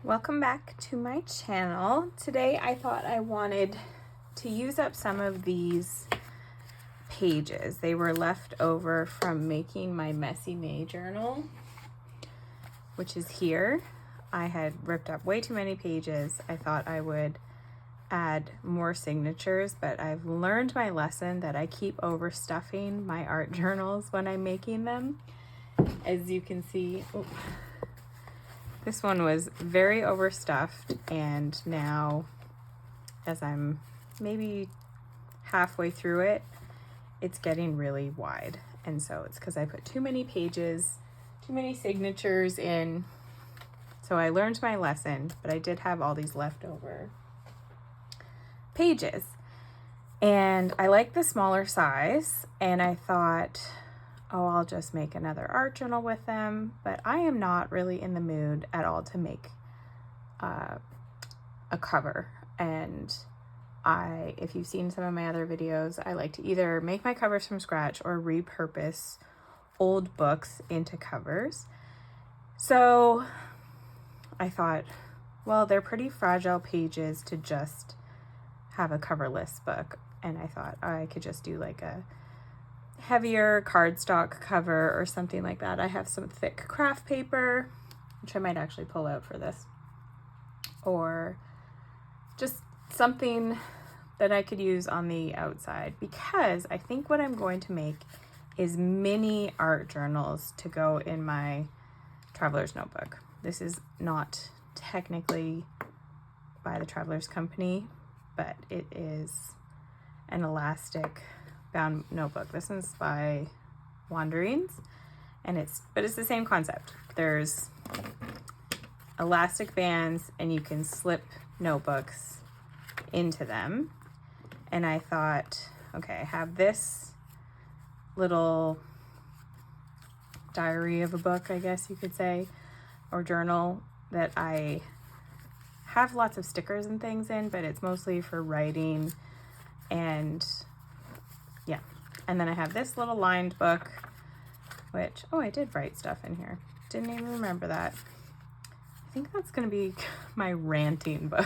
Welcome back to my channel. Today I thought I wanted to use up some of these pages. They were left over from making my Messy May journal, which is here. I had ripped up way too many pages. I thought I would add more signatures, but I've learned my lesson that I keep overstuffing my art journals when I'm making them. As you can see, this one was very overstuffed, and now as I'm maybe halfway through it, it's getting really wide. And so it's because I put too many pages, too many signatures in. So I learned my lesson, but I did have all these leftover pages. And I like the smaller size, and I thought, oh, I'll just make another art journal with them, but I am not really in the mood at all to make a cover. And if you've seen some of my other videos, I like to either make my covers from scratch or repurpose old books into covers. So I thought, well, they're pretty fragile pages to just have a coverless book. And I thought I could just do like a heavier cardstock cover or something like that. I have some thick craft paper, which I might actually pull out for this, or just something that I could use on the outside, because I think what I'm going to make is mini art journals to go in my Traveler's Notebook. This is not technically by the Traveler's Company, but it is an elastic bound notebook. This one's by Wanderings, and it's the same concept. There's elastic bands and you can slip notebooks into them. And I thought, okay, I have this little diary of a book, I guess you could say, or journal that I have lots of stickers and things in, but it's mostly for writing. And yeah, and then I have this little lined book, which, oh, I did write stuff in here. Didn't even remember that. I think that's going to be my ranting book.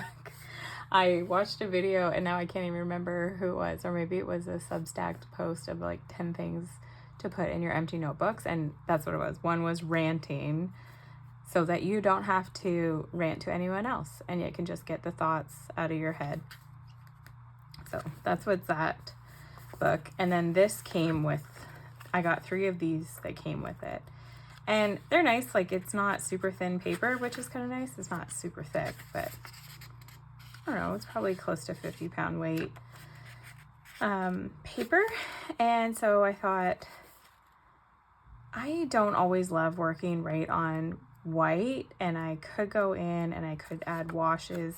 I watched a video and now I can't even remember who it was, or maybe it was a Substack post of like 10 things to put in your empty notebooks, and that's what it was. One was ranting, so that you don't have to rant to anyone else and you can just get the thoughts out of your head. So that's what that book. And then this came with, I got 3 of these that came with it, and they're nice. Like, it's not super thin paper, which is kind of nice. It's not super thick, but I don't know, it's probably close to 50-pound weight paper. And so I thought, I don't always love working right on white, and I could go in and I could add washes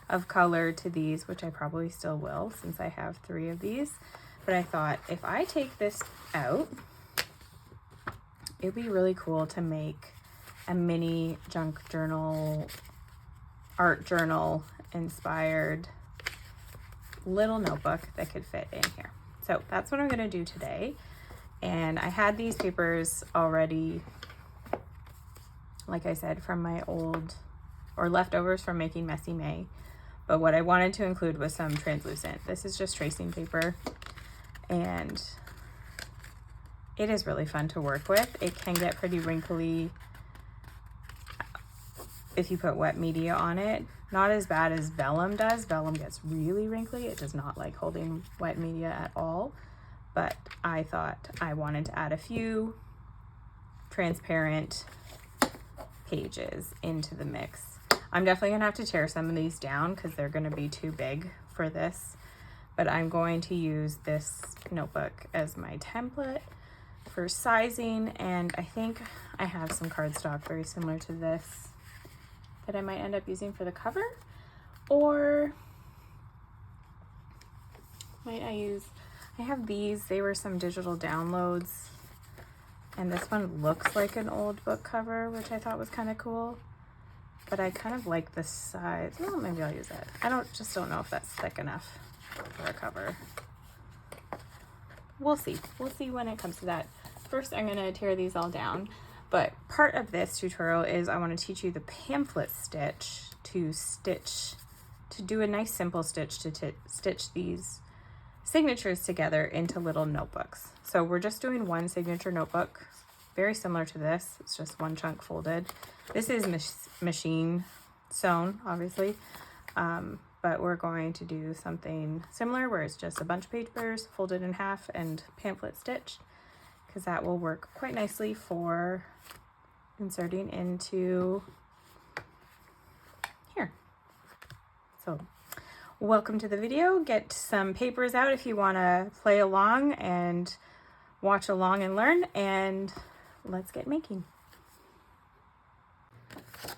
of color to these, which I probably still will since I have 3 of these. But I thought, if I take this out, it'd be really cool to make a mini junk journal, art journal inspired little notebook that could fit in here. So that's what I'm going to do today. And I had these papers already, like I said, from my old, or leftovers from making Messy May. But what I wanted to include was some translucent. This is just tracing paper, and it is really fun to work with. It can get pretty wrinkly if you put wet media on it. Not as bad as vellum does. Vellum gets really wrinkly. It does not like holding wet media at all. But I thought I wanted to add a few transparent pages into the mix. I'm definitely gonna have to tear some of these down because they're gonna be too big for this, but I'm going to use this notebook as my template for sizing. And I think I have some cardstock very similar to this that I might end up using for the cover, or might I have these. They were some digital downloads, and this one looks like an old book cover, which I thought was kind of cool. But I kind of like the size. Well, maybe I'll use that. I don't know if that's thick enough for a cover. We'll see. We'll see when it comes to that. First, I'm going to tear these all down. But part of this tutorial is I want to teach you the pamphlet stitch to do a nice simple stitch to stitch these signatures together into little notebooks. So we're just doing one signature notebook, very similar to this. It's just one chunk folded. This is machine sewn, obviously, but we're going to do something similar where it's just a bunch of papers folded in half and pamphlet stitched, because that will work quite nicely for inserting into here. So welcome to the video. Get some papers out if you want to play along and watch along and learn, and let's get making.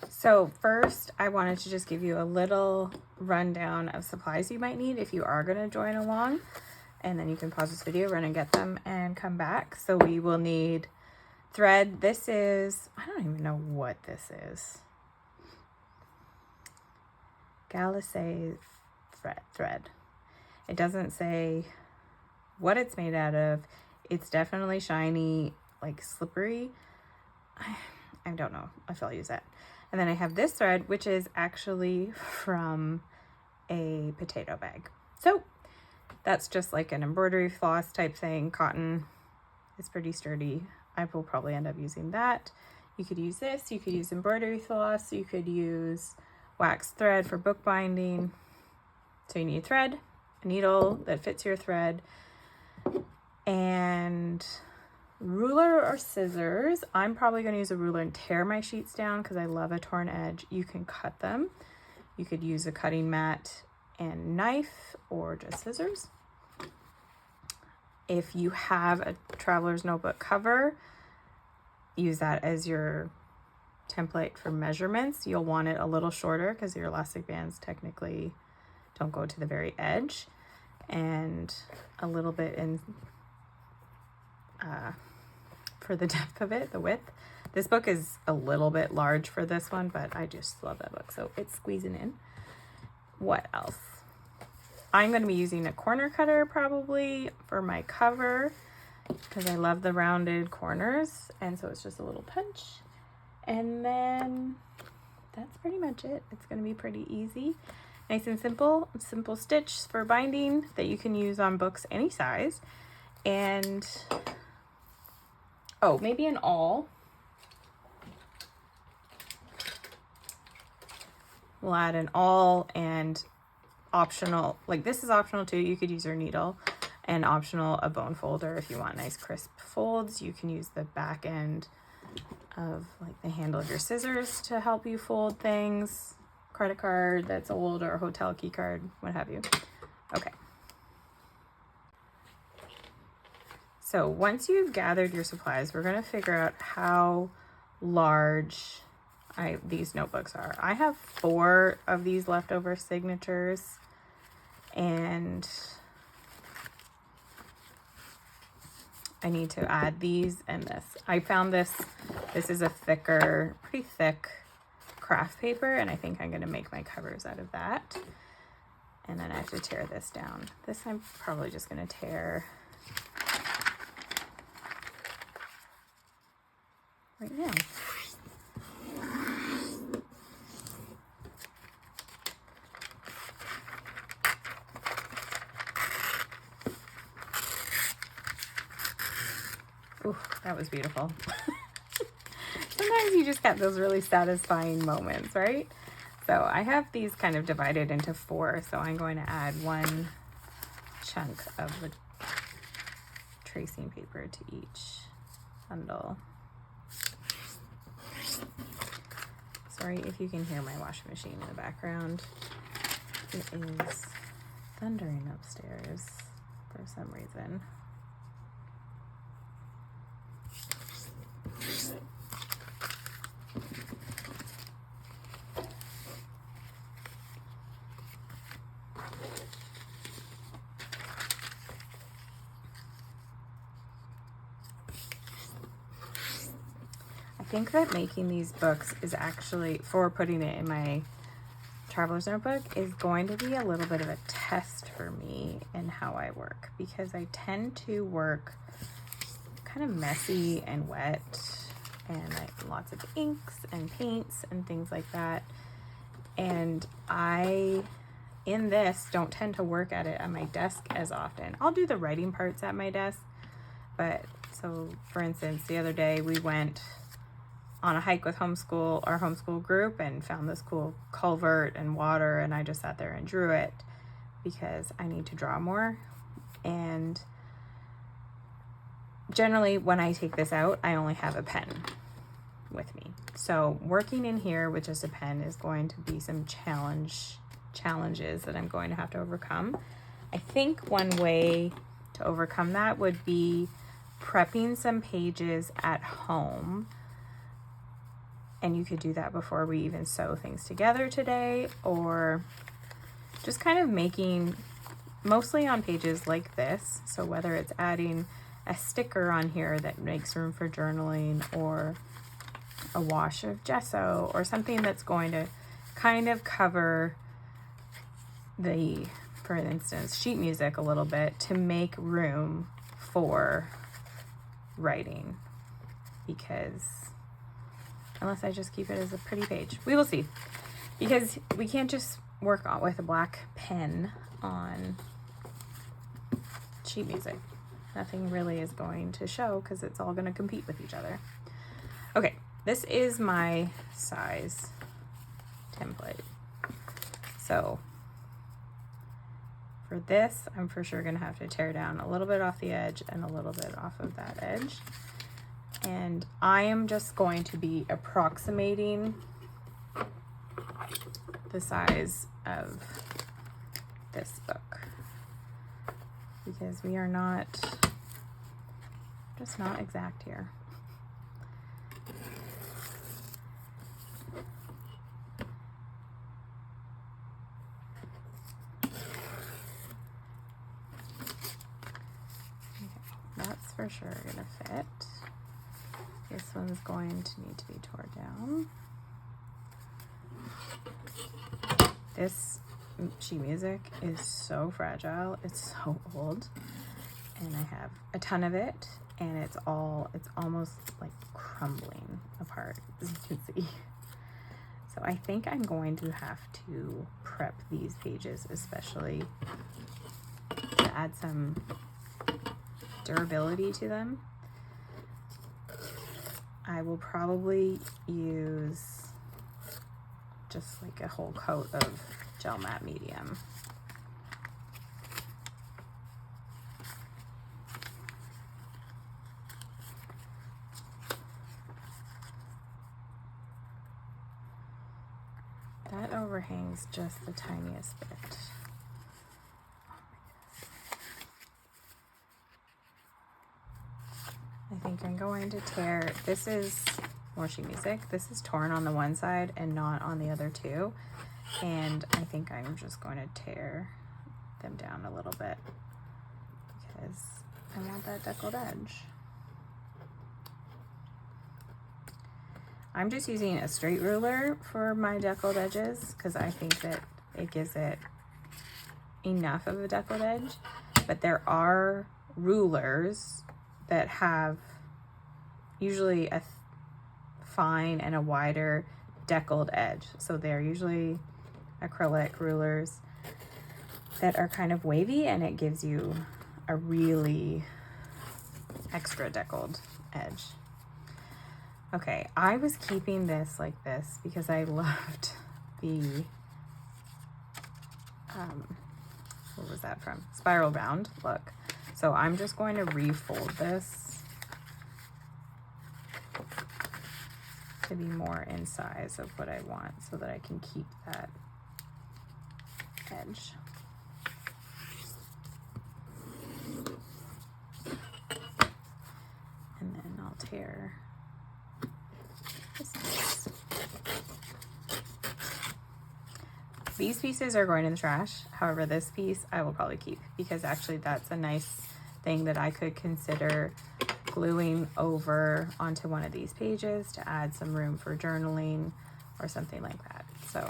So first, I wanted to just give you a little rundown of supplies you might need if you are going to join along, and then you can pause this video, run and get them, and come back. So we will need thread. This is, I don't even know what this is. Galissé thread. It doesn't say what it's made out of. It's definitely shiny, like slippery. I don't know if I'll use that. And then I have this thread, which is actually from a potato bag. So that's just like an embroidery floss type thing. Cotton is pretty sturdy. I will probably end up using that. You could use this. You could use embroidery floss. You could use wax thread for bookbinding. So you need thread, a needle that fits your thread, and ruler or scissors. I'm probably going to use a ruler and tear my sheets down because I love a torn edge. You can cut them. You could use a cutting mat and knife, or just scissors. If you have a traveler's notebook cover, use that as your template for measurements. You'll want it a little shorter because your elastic bands technically don't go to the very edge, and a little bit in for the depth of it, the width. This book is a little bit large for this one, but I just love that book, so it's squeezing in. What else? I'm going to be using a corner cutter probably for my cover because I love the rounded corners, and so it's just a little punch. And then that's pretty much it. It's going to be pretty easy, nice and simple stitch for binding that you can use on books any size. And oh, maybe an awl. We'll add an awl, and optional, like this is optional too. You could use your needle, and optional a bone folder if you want nice crisp folds. You can use the back end of like the handle of your scissors to help you fold things. Credit card that's old, or a hotel key card, what have you. Okay. So once you've gathered your supplies, we're going to figure out how large these notebooks are. I have 4 of these leftover signatures, and I need to add these and this. I found this is a thicker, pretty thick craft paper, and I think I'm going to make my covers out of that. And then I have to tear this down. This I'm probably just going to tear right now. Ooh, that was beautiful. Sometimes you just get those really satisfying moments, right? So I have these kind of divided into 4, so I'm going to add 1 chunk of the tracing paper to each bundle. Sorry if you can hear my washing machine in the background. It is thundering upstairs for some reason. I think that making these books is actually, for putting it in my traveler's notebook, is going to be a little bit of a test for me in how I work, because I tend to work kind of messy and wet and lots of inks and paints and things like that. And I, in this, don't tend to work at it at my desk as often. I'll do the writing parts at my desk, but so for instance, the other day we went on a hike with our homeschool group, and found this cool culvert and water, and I just sat there and drew it because I need to draw more. And generally when I take this out, I only have a pen with me. So working in here with just a pen is going to be some challenges that I'm going to have to overcome. I think one way to overcome that would be prepping some pages at home. And you could do that before we even sew things together today, or just kind of making mostly on pages like this. So whether it's adding a sticker on here that makes room for journaling, or a wash of gesso, or something that's going to kind of cover the, for instance, sheet music a little bit to make room for writing, because unless I just keep it as a pretty page. We will see, because we can't just work on with a black pen on sheet music. Nothing really is going to show because it's all going to compete with each other. Okay, this is my size template. So for this, I'm for sure going to have to tear down a little bit off the edge and a little bit off of that edge. And I am just going to be approximating the size of this book, because we are just not exact here. Okay, that's for sure gonna fit. This one's going to need to be torn down. This sheet music is so fragile. It's so old. And I have a ton of it, and it's almost like crumbling apart, as you can see. So I think I'm going to have to prep these pages, especially to add some durability to them. I will probably use just like a whole coat of gel matte medium. That overhangs just the tiniest bit. I think I'm going to tear, this is more sheet music. This is torn on the one side and not on the other two. And I think I'm just going to tear them down a little bit because I want that deckled edge. I'm just using a straight ruler for my deckled edges because I think that it gives it enough of a deckled edge. But there are rulers that have usually a fine and a wider deckled edge. So they're usually acrylic rulers that are kind of wavy, and it gives you a really extra deckled edge. Okay, I was keeping this like this because I loved the, what was that from? Spiral bound look. So I'm just going to refold this to be more in size of what I want so that I can keep that edge. And then I'll tear this piece. These pieces are going in the trash. However, this piece I will probably keep because actually that's a nice thing that I could consider gluing over onto one of these pages to add some room for journaling or something like that. So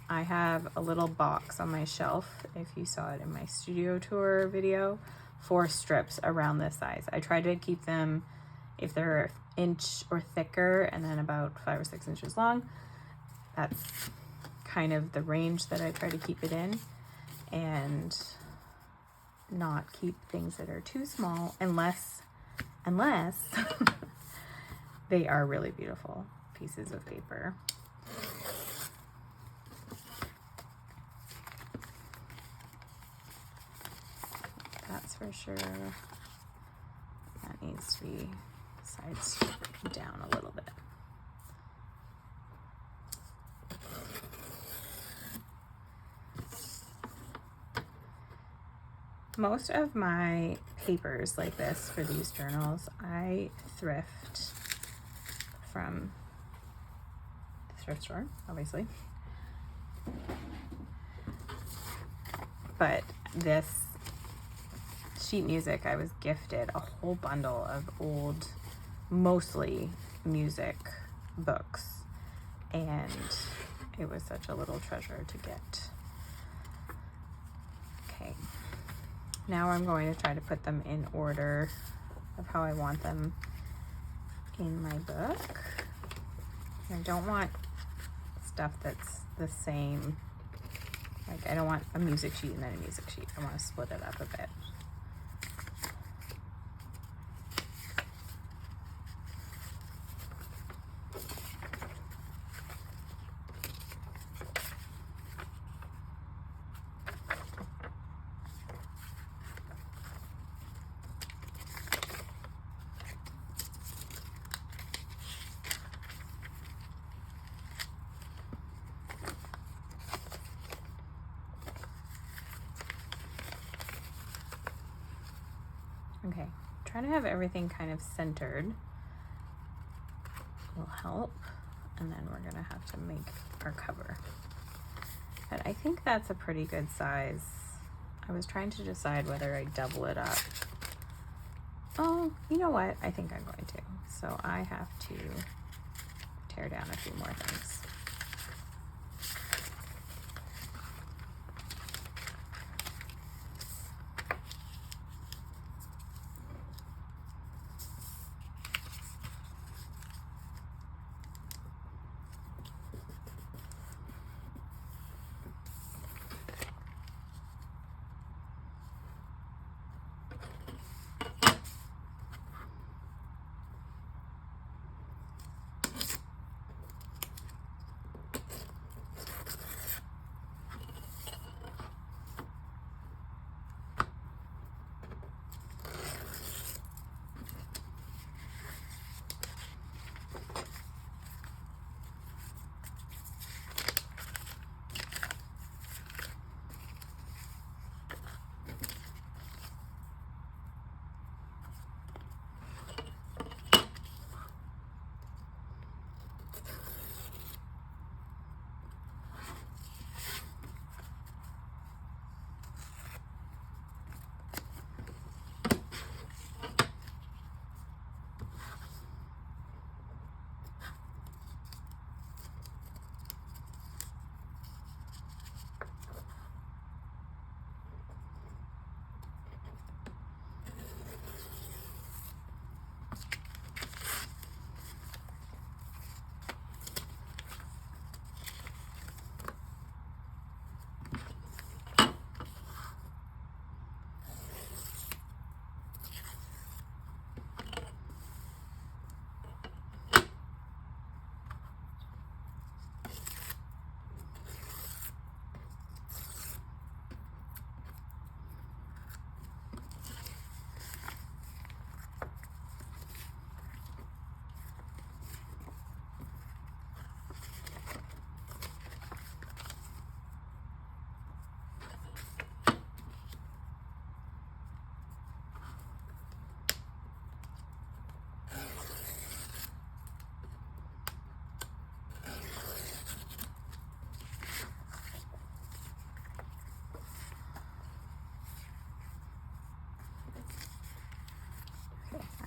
I have a little box on my shelf, if you saw it in my studio tour video, 4 strips around this size. I try to keep them If they're an inch or thicker and then about 5 or 6 inches long, that's kind of the range that I try to keep it in, and not keep things that are too small unless they are really beautiful pieces of paper. That's for sure. That needs to be sides down a little bit. Most of my papers like this for these journals, I thrift from the thrift store, obviously. But this sheet music, I was gifted a whole bundle of old, mostly music books, and it was such a little treasure to get. Okay, now I'm going to try to put them in order of how I want them in my book. I don't want stuff that's the same. Like, I don't want a music sheet and then a music sheet. I want to split it up a bit. Okay, trying to have everything kind of centered will help, and then we're gonna have to make our cover. But I think that's a pretty good size. I was trying to decide whether I double it up. Oh, you know what? I think I'm going to. So I have to tear down a few more things.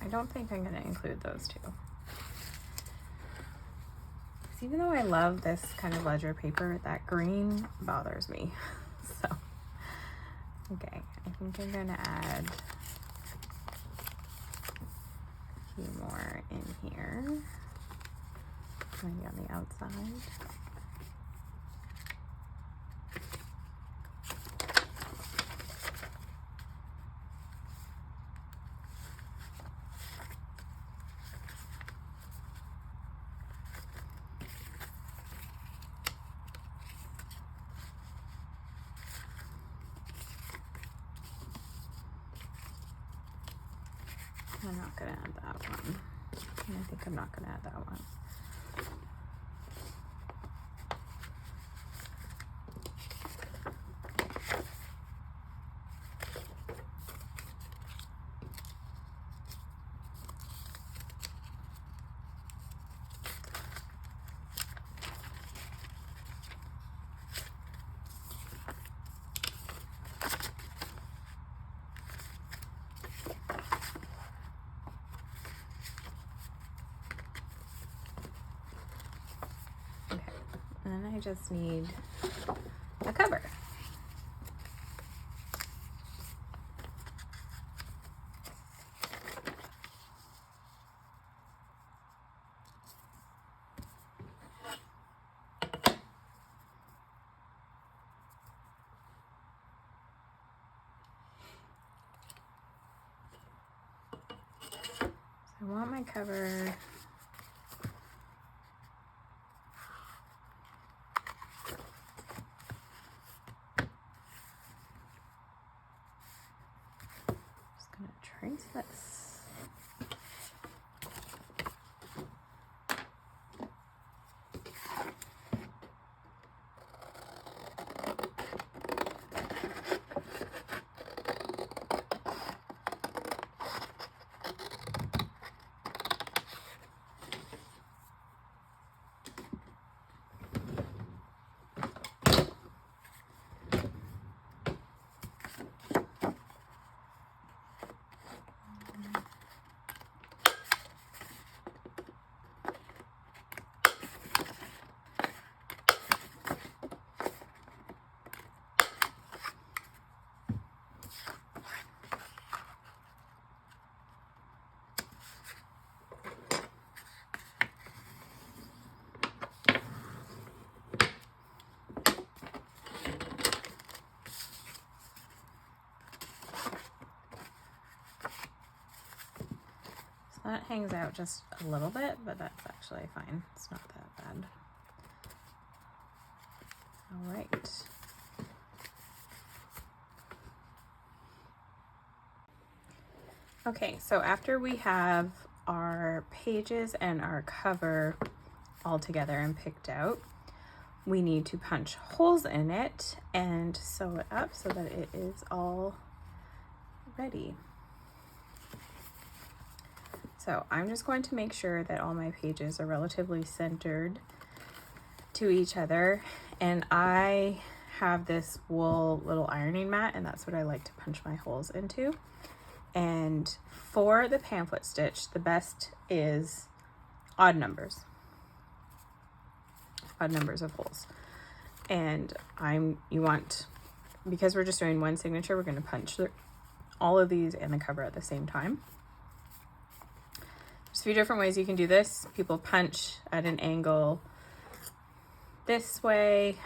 I don't think I'm going to include those two. Because even though I love this kind of ledger paper, that green bothers me. So, okay, I think I'm going to add few more in here, maybe on the outside. I'm not going to add that one. And I think I'm not going to add that one. And then I just need a cover. So I want my cover trace this. That hangs out just a little bit, but that's actually fine. It's not that bad. All right. Okay, so after we have our pages and our cover all together and picked out, we need to punch holes in it and sew it up so that it is all ready. So I'm just going to make sure that all my pages are relatively centered to each other. And I have this wool little ironing mat, and that's what I like to punch my holes into. And for the pamphlet stitch, the best is odd numbers of holes. And because we're just doing one signature, we're going to punch all of these and the cover at the same time. There's a few different ways you can do this. People punch at an angle this way.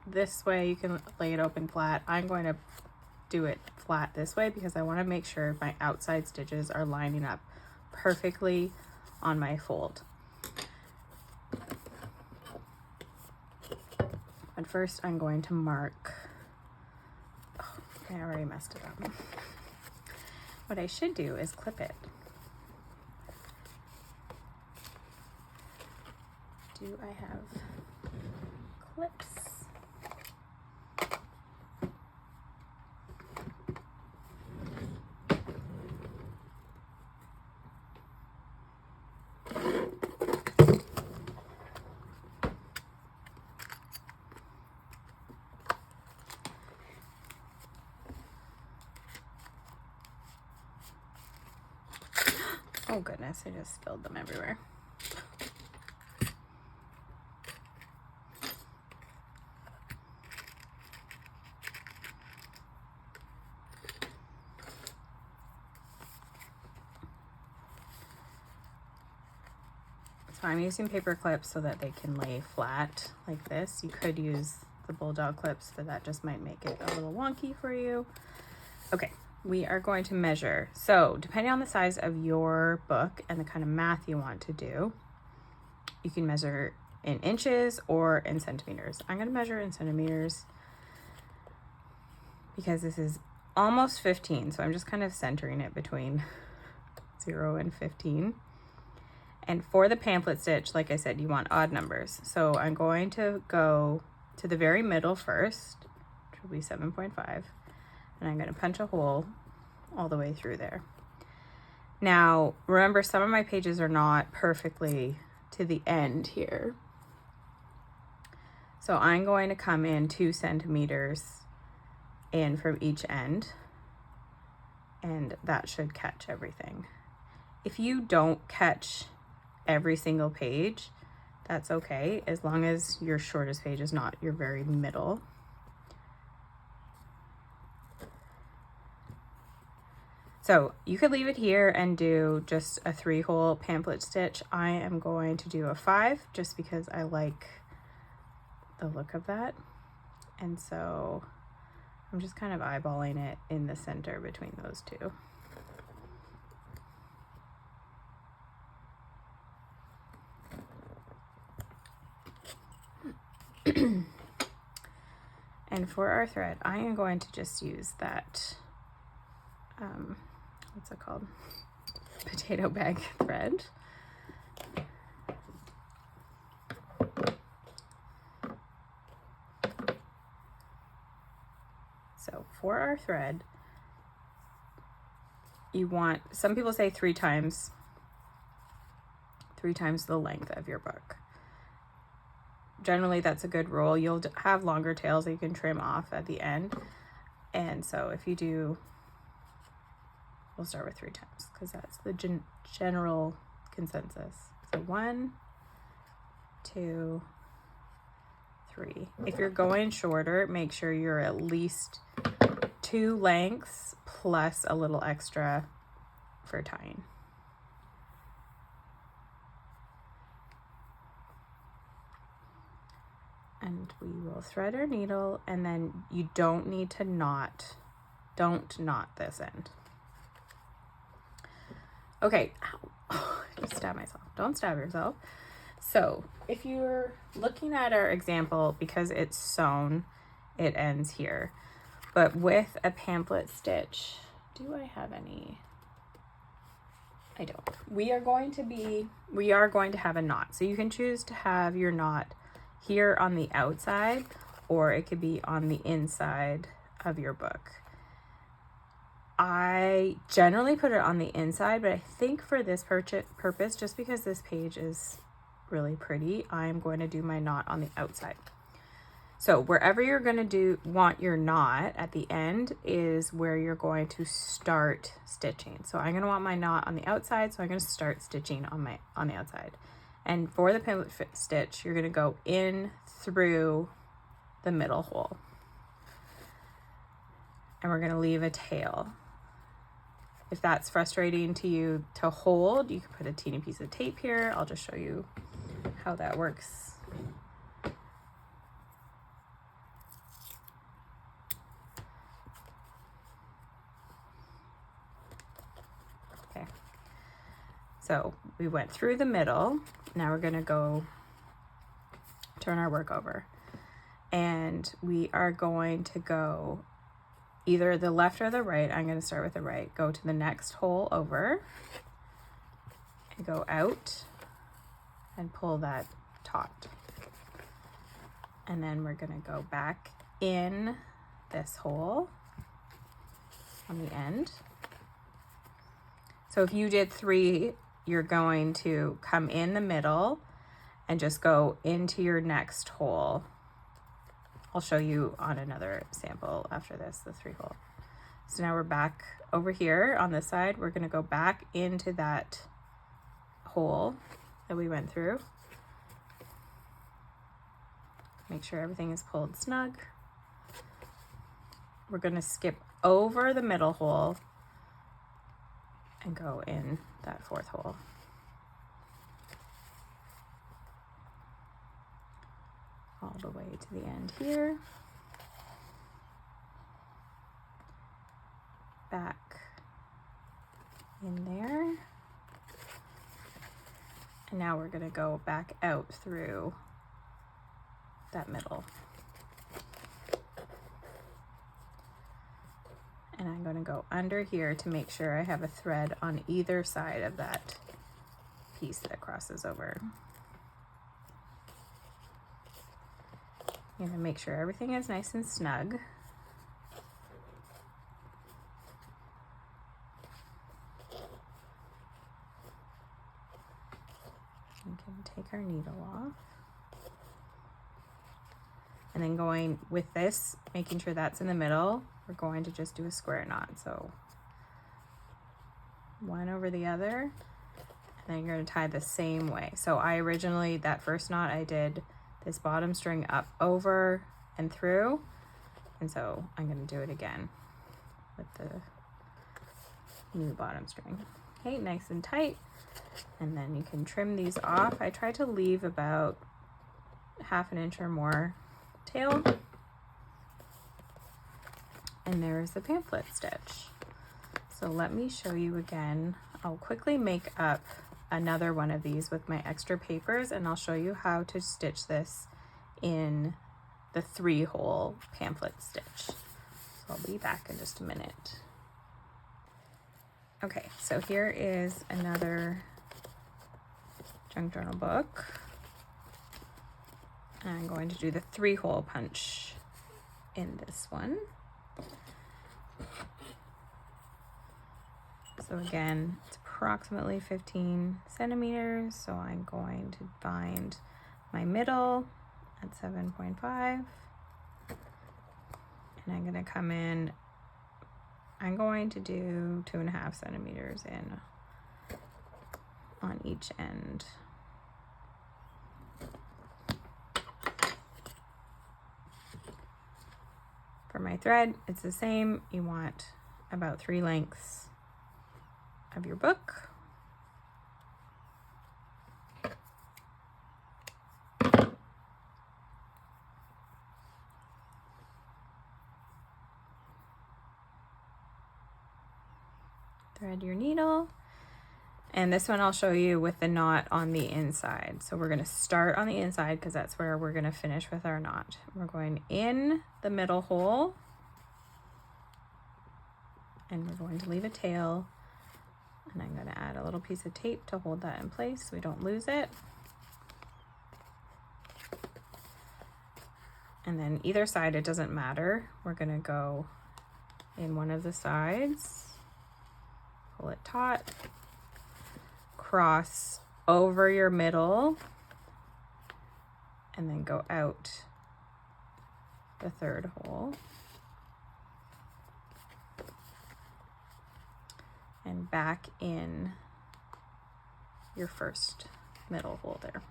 You can lay it open flat. I'm going to do it flat this way because I want to make sure my outside stitches are lining up perfectly on my fold. But first I'm going to mark. Oh, I already messed it up. What I should do is clip it. Do I have clips? Oh goodness, I just spilled them everywhere. So I'm using paper clips so that they can lay flat like this. You could use the bulldog clips, but that just might make it a little wonky for you. Okay, we are going to measure. So depending on the size of your book and the kind of math you want to do, you can measure in inches or in centimeters. I'm going to measure in centimeters because this is almost 15. So I'm just kind of centering it between 0 and 15. And for the pamphlet stitch, like I said, you want odd numbers. So I'm going to go to the very middle first, which will be 7.5. And I'm going to punch a hole all the way through there. Now, remember, some of my pages are not perfectly to the end here. So I'm going to come in 2 centimeters in from each end, and that should catch everything. If you don't catch every single page, that's okay, as long as your shortest page is not your very middle. So you could leave it here and do just a 3-hole pamphlet stitch. I am going to do a 5 just because I like the look of that. And so I'm just kind of eyeballing it in the center between those two. And for our thread, I am going to just use that, what's it called? Potato bag thread. So for our thread, you want, some people say 3 times the length of your book. Generally, that's a good rule. You'll have longer tails that you can trim off at the end. And so if you do, we'll start with 3 times because that's the general consensus. So 1, 2, 3. If you're going shorter, make sure you're at least 2 lengths plus a little extra for tying. And we will thread our needle, and then you don't need to knot. Don't knot this end. Okay, ow. Oh, I just stabbed myself. Don't stab yourself. So if you're looking at our example, because it's sewn, it ends here. But with a pamphlet stitch, do I have any? I don't. We are going to have a knot. So you can choose to have your knot here on the outside, or it could be on the inside of your book. I generally put it on the inside, but I think for this purpose, just because this page is really pretty, I'm going to do my knot on the outside. So wherever you're going to want your knot at the end is where you're going to start stitching. So I'm going to want my knot on the outside, so I'm going to start stitching on the outside. And for the pamphlet stitch, you're going to go in through the middle hole. And we're going to leave a tail. If that's frustrating to you to hold, you can put a teeny piece of tape here. I'll just show you how that works. Okay. So we went through the middle. Now we're going to go turn our work over. And we are going to go either the left or the right. I'm going to start with the right. Go to the next hole over and go out and pull that taut. And then we're going to go back in this hole on the end. So if you did 3, you're going to come in the middle and just go into your next hole. I'll show you on another sample after this, the 3-hole. So now we're back over here on this side. We're going to go back into that hole that we went through. Make sure everything is pulled snug. We're going to skip over the middle hole and go in that 4th hole. the way to the end here. Back in there. And now we're going to go back out through that middle. And I'm going to go under here to make sure I have a thread on either side of that piece that crosses over. I'm going to make sure everything is nice and snug. We can take our needle off. And then going with this, making sure that's in the middle, we're going to just do a square knot. So one over the other, and then you're going to tie the same way. So I originally, that first knot, I did this bottom string up over and through, and so I'm going to do it again with the new bottom string. Okay, nice and tight. And then you can trim these off. I try to leave about 1/2 inch or more tail. And there's the pamphlet stitch. So let me show you again. I'll quickly make up another one of these with my extra papers, and I'll show you how to stitch this in the 3-hole pamphlet stitch. So I'll be back in just a minute. Okay, so here is another junk journal book. I'm going to do the 3-hole punch in this one. So again, it's approximately 15 centimeters. So I'm going to bind my middle at 7.5. And I'm going to come in, I'm going to do 2.5 centimeters in on each end. For my thread, it's the same. You want about 3 lengths of your book. Thread your needle. And this one I'll show you with the knot on the inside. So we're going to start on the inside because that's where we're going to finish with our knot. We're going in the middle hole, and we're going to leave a tail, and I'm going to add a little piece of tape to hold that in place so we don't lose it. And then either side, it doesn't matter. We're going to go in one of the sides, pull it taut, cross over your middle, and then go out the 3rd hole and back in your first middle hole there.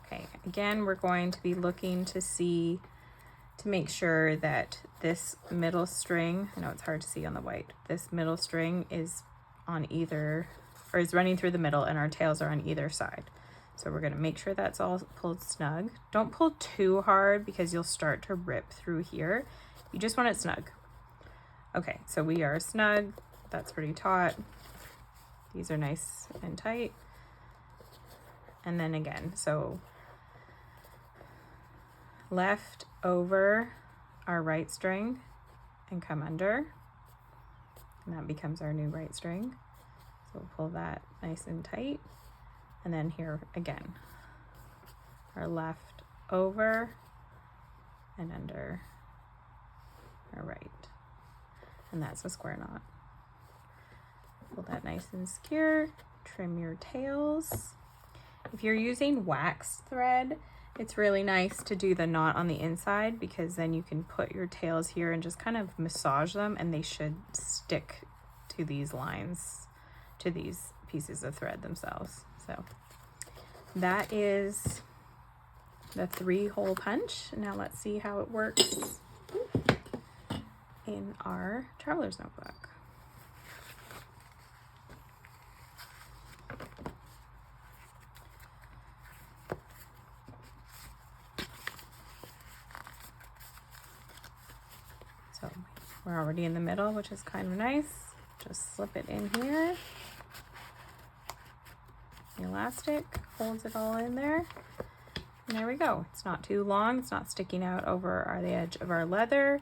Okay, again, we're going to be looking to see, to make sure that this middle string, I know it's hard to see on the white, this middle string is on either, or is running through the middle, and our tails are on either side. So we're going to make sure that's all pulled snug. Don't pull too hard because you'll start to rip through here. You just want it snug. Okay, so we are snug. That's pretty taut. These are nice and tight. And then again, so left over our right string and come under, and that becomes our new right string. So we'll pull that nice and tight, and then here again, our left over and under our right, and that's a square knot. Pull that nice and secure, trim your tails. If you're using wax thread, it's really nice to do the knot on the inside, because then you can put your tails here and just kind of massage them, and they should stick to these lines, to these pieces of thread themselves. So that is the 3-hole punch. Now let's see how it works in our traveler's notebook. We're already in the middle, which is kind of nice. Just slip it in here. The elastic holds it all in there. And there we go. It's not too long. It's not sticking out over the edge of our leather.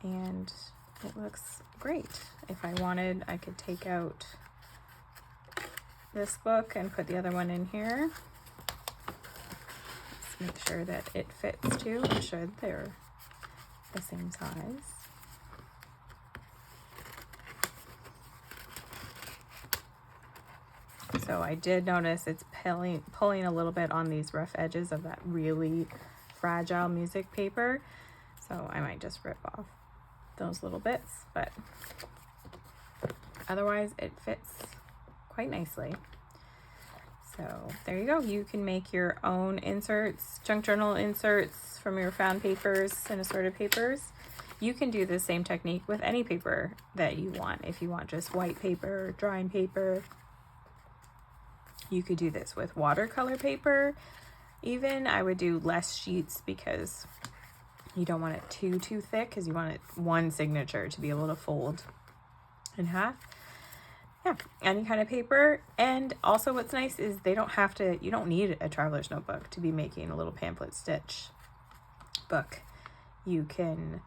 And it looks great. If I wanted, I could take out this book and put the other one in here. Just make sure that it fits too. Make sure that they're the same size. So I did notice it's pulling a little bit on these rough edges of that really fragile music paper. So I might just rip off those little bits, but otherwise it fits quite nicely. So there you go. You can make your own inserts, junk journal inserts from your found papers and assorted papers. You can do the same technique with any paper that you want. If you want just white paper, drawing paper, you could do this with watercolor paper. Even I would do less sheets because you don't want it too thick, because you want it one signature to be able to fold in half. Yeah, any kind of paper. And also what's nice is you don't need a traveler's notebook to be making a little pamphlet stitch book. You can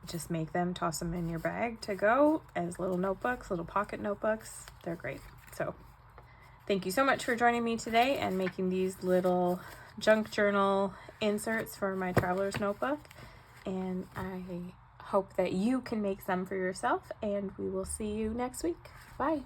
just make them, toss them in your bag to go as little notebooks, little pocket notebooks. They're great. So thank you so much for joining me today and making these little junk journal inserts for my traveler's notebook. And I hope that you can make some for yourself, and we will see you next week. Bye.